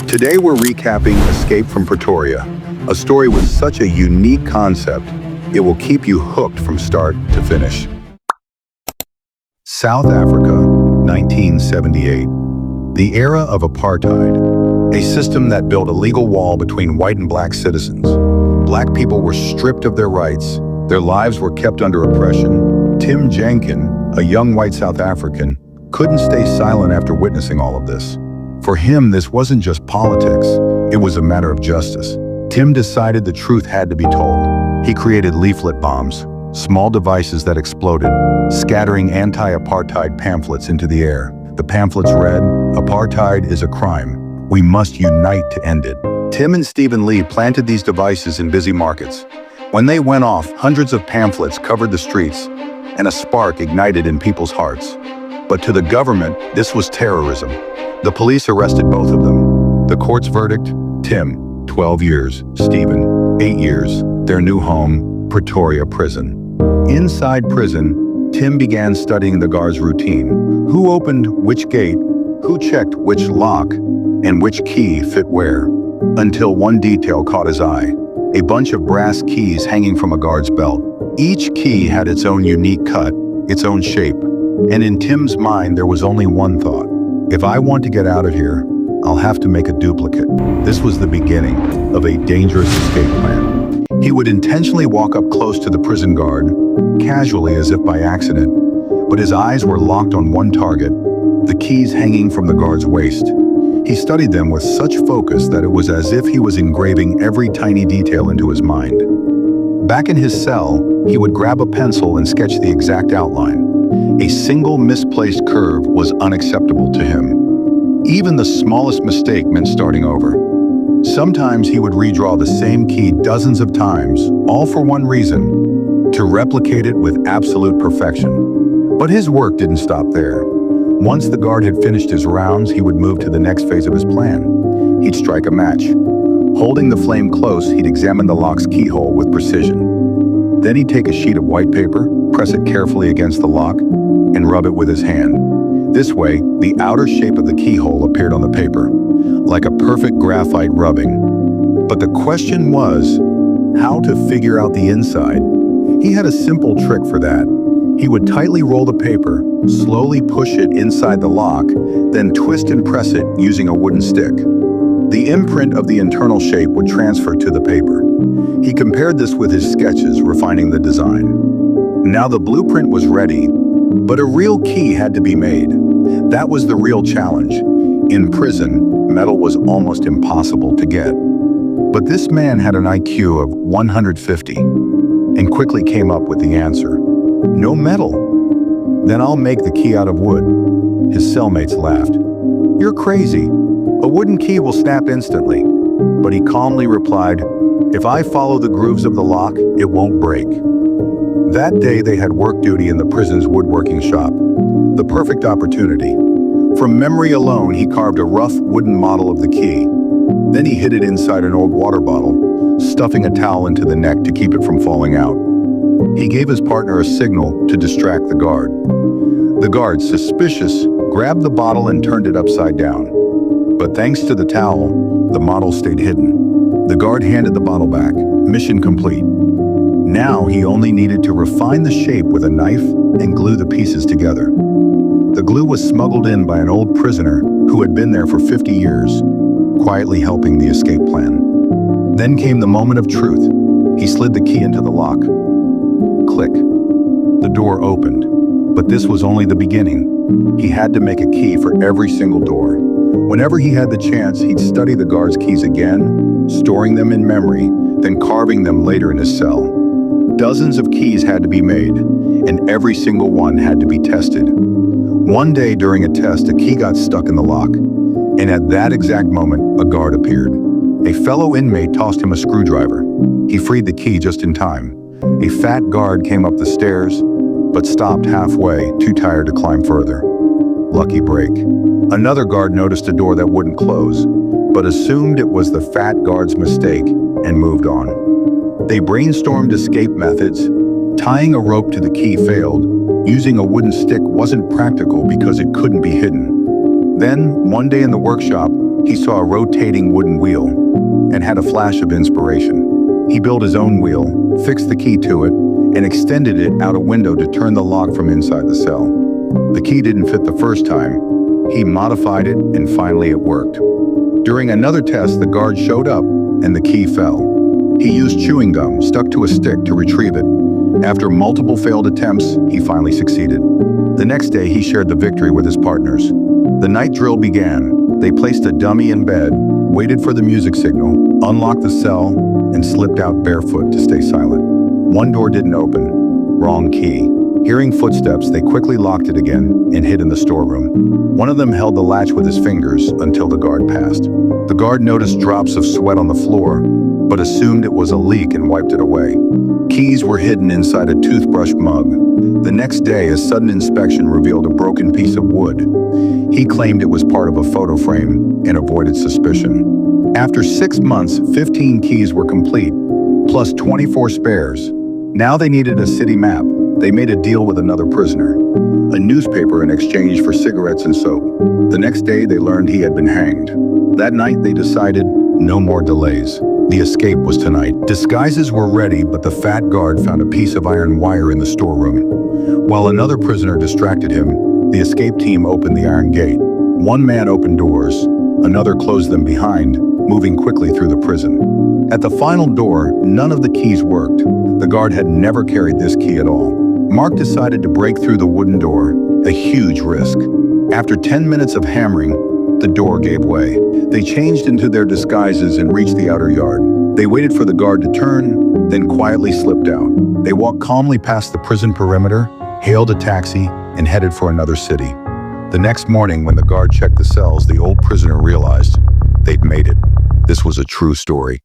Today we're recapping Escape from Pretoria, a story with such a unique concept, it will keep you hooked from start to finish. South Africa, 1978. The era of apartheid, a system that built a legal wall between white and black citizens. Black people were stripped of their rights, their lives were kept under oppression. Tim Jenkin, a young white South African, couldn't stay silent after witnessing all of this. For him, this wasn't just politics, it was a matter of justice. Tim decided the truth had to be told. He created leaflet bombs, small devices that exploded, scattering anti-apartheid pamphlets into the air. The pamphlets read, "Apartheid is a crime. We must unite to end it." Tim and Stephen Lee planted these devices in busy markets. When they went off, hundreds of pamphlets covered the streets, and a spark ignited in people's hearts. But to the government, this was terrorism. The police arrested both of them. The court's verdict, Tim, 12 years, Stephen, 8 years. Their new home, Pretoria prison. Inside prison, Tim began studying the guards' routine. Who opened which gate, who checked which lock, and which key fit where. Until one detail caught his eye. A bunch of brass keys hanging from a guard's belt. Each key had its own unique cut, its own shape. And in Tim's mind, there was only one thought. If I want to get out of here, I'll have to make a duplicate. This was the beginning of a dangerous escape plan. He would intentionally walk up close to the prison guard, casually as if by accident, but his eyes were locked on one target, the keys hanging from the guard's waist. He studied them with such focus that it was as if he was engraving every tiny detail into his mind. Back in his cell, he would grab a pencil and sketch the exact outline. A single misplaced curve was unacceptable to him. Even the smallest mistake meant starting over. Sometimes he would redraw the same key dozens of times, all for one reason, to replicate it with absolute perfection. But his work didn't stop there. Once the guard had finished his rounds, he would move to the next phase of his plan. He'd strike a match. Holding the flame close, he'd examine the lock's keyhole with precision. Then he'd take a sheet of white paper, press it carefully against the lock, and rub it with his hand. This way, the outer shape of the keyhole appeared on the paper, like a perfect graphite rubbing. But the question was, how to figure out the inside? He had a simple trick for that. He would tightly roll the paper, slowly push it inside the lock, then twist and press it using a wooden stick. The imprint of the internal shape would transfer to the paper. He compared this with his sketches, refining the design. Now the blueprint was ready, but a real key had to be made. That was the real challenge. In prison, metal was almost impossible to get. But this man had an IQ of 150 and quickly came up with the answer. No metal. Then I'll make the key out of wood. His cellmates laughed. You're crazy. A wooden key will snap instantly. But he calmly replied, if I follow the grooves of the lock, it won't break. That day they had work duty in the prison's woodworking shop. The perfect opportunity. From memory alone, he carved a rough wooden model of the key. Then he hid it inside an old water bottle, stuffing a towel into the neck to keep it from falling out. He gave his partner a signal to distract the guard. The guard, suspicious, grabbed the bottle and turned it upside down. But thanks to the towel, the model stayed hidden. The guard handed the bottle back. Mission complete. Now he only needed to refine the shape with a knife and glue the pieces together. The glue was smuggled in by an old prisoner who had been there for 50 years, quietly helping the escape plan. Then came the moment of truth. He slid the key into the lock. Click. The door opened. But this was only the beginning. He had to make a key for every single door. Whenever he had the chance, he'd study the guard's keys again, storing them in memory, then carving them later in his cell. Dozens of keys had to be made, and every single one had to be tested. One day during a test, a key got stuck in the lock, and at that exact moment, a guard appeared. A fellow inmate tossed him a screwdriver. He freed the key just in time. A fat guard came up the stairs, but stopped halfway, too tired to climb further. Lucky break. Another guard noticed a door that wouldn't close, but assumed it was the fat guard's mistake and moved on. They brainstormed escape methods. Tying a rope to the key failed. Using a wooden stick wasn't practical because it couldn't be hidden. Then, one day in the workshop, He saw a rotating wooden wheel and had a flash of inspiration. He built his own wheel, fixed the key to it, and extended it out a window to turn the lock from inside the cell. The key didn't fit the first time. He modified it, and finally it worked. During another test, the guard showed up, and the key fell. He used chewing gum stuck to a stick to retrieve it. After multiple failed attempts, he finally succeeded. The next day, he shared the victory with his partners. The night drill began. They placed a dummy in bed, waited for the music signal, unlocked the cell, and slipped out barefoot to stay silent. One door didn't open. Wrong key. Hearing footsteps, they quickly locked it again and hid in the storeroom. One of them held the latch with his fingers until the guard passed. The guard noticed drops of sweat on the floor, but assumed it was a leak and wiped it away. Keys were hidden inside a toothbrush mug. The next day, a sudden inspection revealed a broken piece of wood. He claimed it was part of a photo frame and avoided suspicion. After 6 months, 15 keys were complete, plus 24 spares. Now they needed a city map. They made a deal with another prisoner, a newspaper in exchange for cigarettes and soap. The next day, they learned he had been hanged. That night, they decided no more delays. The escape was tonight. Disguises were ready, but the fat guard found a piece of iron wire in the storeroom. While another prisoner distracted him, the escape team opened the iron gate. One man opened doors, another closed them behind, moving quickly through the prison. At the final door, none of the keys worked. The guard had never carried this key at all. Mark decided to break through the wooden door, a huge risk. After 10 minutes of hammering, the door gave way. They changed into their disguises and reached the outer yard. They waited for the guard to turn, then quietly slipped out. They walked calmly past the prison perimeter, hailed a taxi, and headed for another city. The next morning, when the guard checked the cells, the old prisoner realized they'd made it. This was a true story.